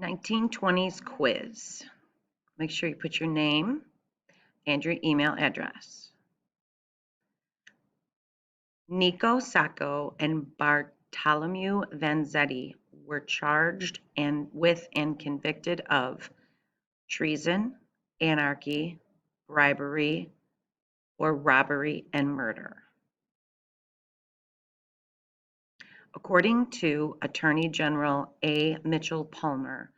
1920s quiz. Make sure you put your name and your email address. Nico Sacco and Bartholomew Vanzetti were charged with and convicted of treason, anarchy, bribery, or robbery and murder. According to Attorney General A. Mitchell Palmer,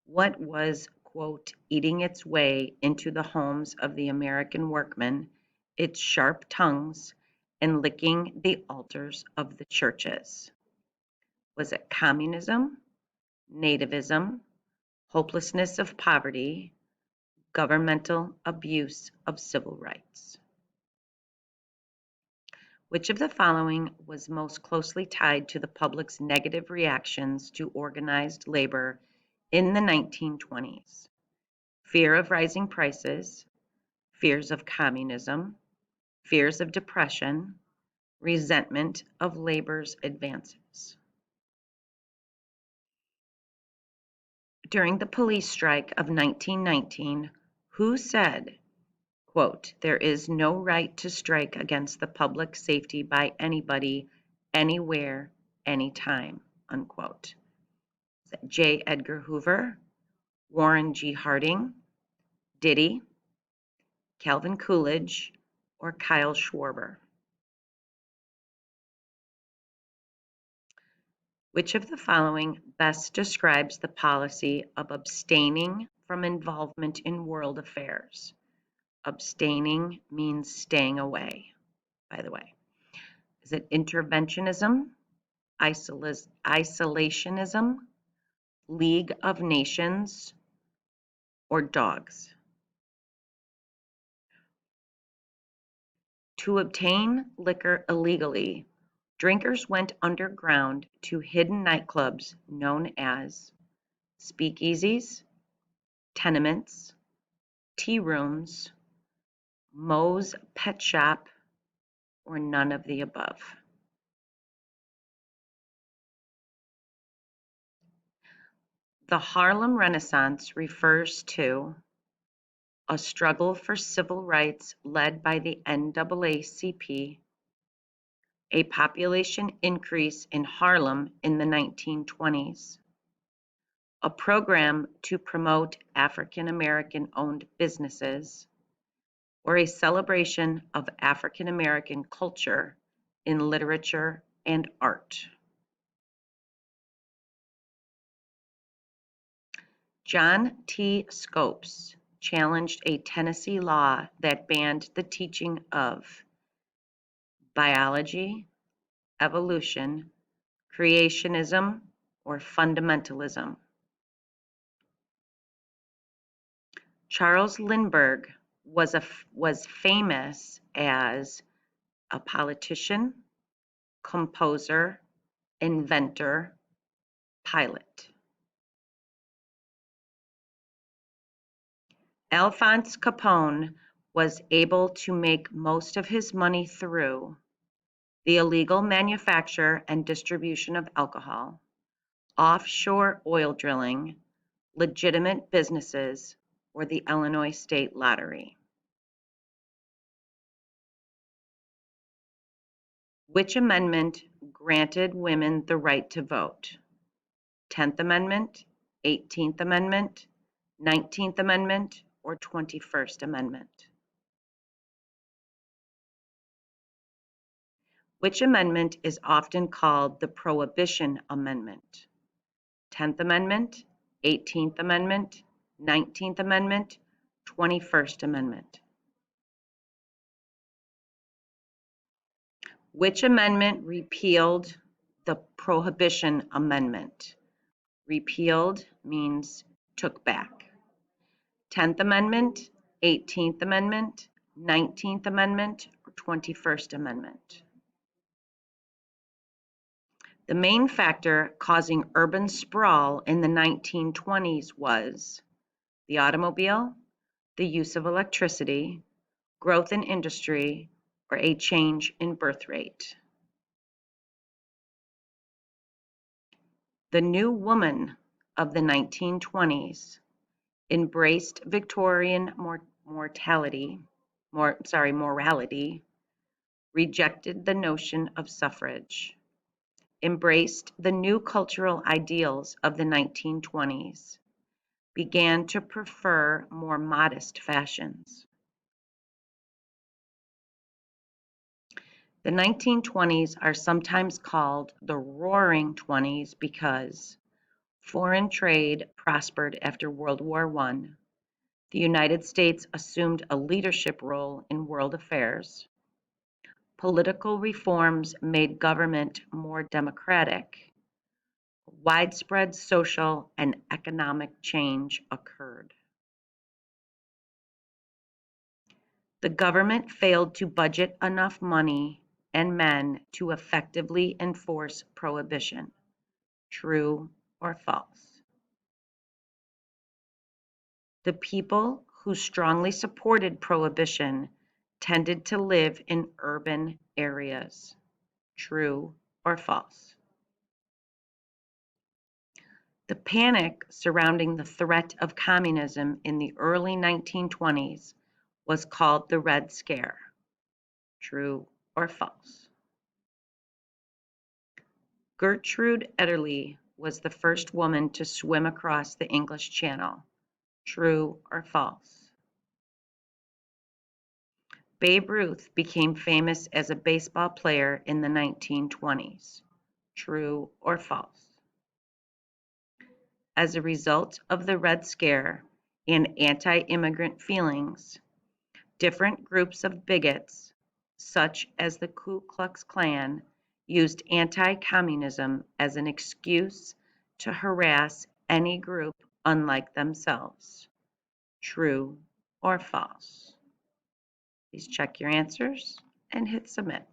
what was, quote, eating its way into the homes of the American workmen, its sharp tongues, and licking the altars of the churches? Was it communism, nativism, hopelessness of poverty, governmental abuse of civil rights? Which of the following was most closely tied to the public's negative reactions to organized labor in the 1920s? Fear of rising prices, fears of communism, fears of depression, resentment of labor's advances. During the police strike of 1919, who said, quote, "There is no right to strike against the public safety by anybody, anywhere, anytime," unquote? Is that J. Edgar Hoover, Warren G. Harding, Diddy, Calvin Coolidge, or Kyle Schwarber? Which of the following best describes the policy of abstaining from involvement in world affairs? Abstaining means staying away, by the way. Is it interventionism, isolationism, League of Nations, or dogs? To obtain liquor illegally, drinkers went underground to hidden nightclubs known as speakeasies, tenements, tea rooms, Moe's Pet Shop, or none of the above. The Harlem Renaissance refers to a struggle for civil rights led by the NAACP, a population increase in Harlem in the 1920s, a program to promote African American owned businesses, or a celebration of African American culture in literature and art. John T. Scopes challenged a Tennessee law that banned the teaching of biology, evolution, creationism, or fundamentalism. Charles Lindbergh was famous as a politician, composer, inventor, pilot. Alphonse Capone was able to make most of his money through the illegal manufacture and distribution of alcohol, offshore oil drilling, legitimate businesses, or the Illinois State Lottery. Which amendment granted women the right to vote? 10th Amendment, 18th Amendment, 19th Amendment, or 21st Amendment? Which amendment is often called the Prohibition Amendment? 10th Amendment, 18th Amendment, 19th Amendment, 21st Amendment? Which amendment repealed the Prohibition Amendment? Repealed means took back. 10th Amendment, 18th Amendment, 19th Amendment, or 21st Amendment? The main factor causing urban sprawl in the 1920s was the automobile, the use of electricity, growth in industry, or a change in birth rate. The New Woman of the 1920s embraced Victorian morality, rejected the notion of suffrage, embraced the new cultural ideals of the 1920s, began to prefer more modest fashions. The 1920s are sometimes called the Roaring Twenties because foreign trade prospered after World War I, the United States assumed a leadership role in world affairs, political reforms made government more democratic, widespread social and economic change occurred. The government failed to budget enough money and men to effectively enforce prohibition. True or false? The people who strongly supported prohibition tended to live in urban areas. True or false? The panic surrounding the threat of communism in the early 1920s was called the Red Scare. True or false? Gertrude Ederle was the first woman to swim across the English Channel. True or false? Babe Ruth became famous as a baseball player in the 1920s. True or false? As a result of the Red Scare and anti-immigrant feelings, different groups of bigots, such as the Ku Klux Klan, used anti-communism as an excuse to harass any group unlike themselves. True or false? Please check your answers and hit submit.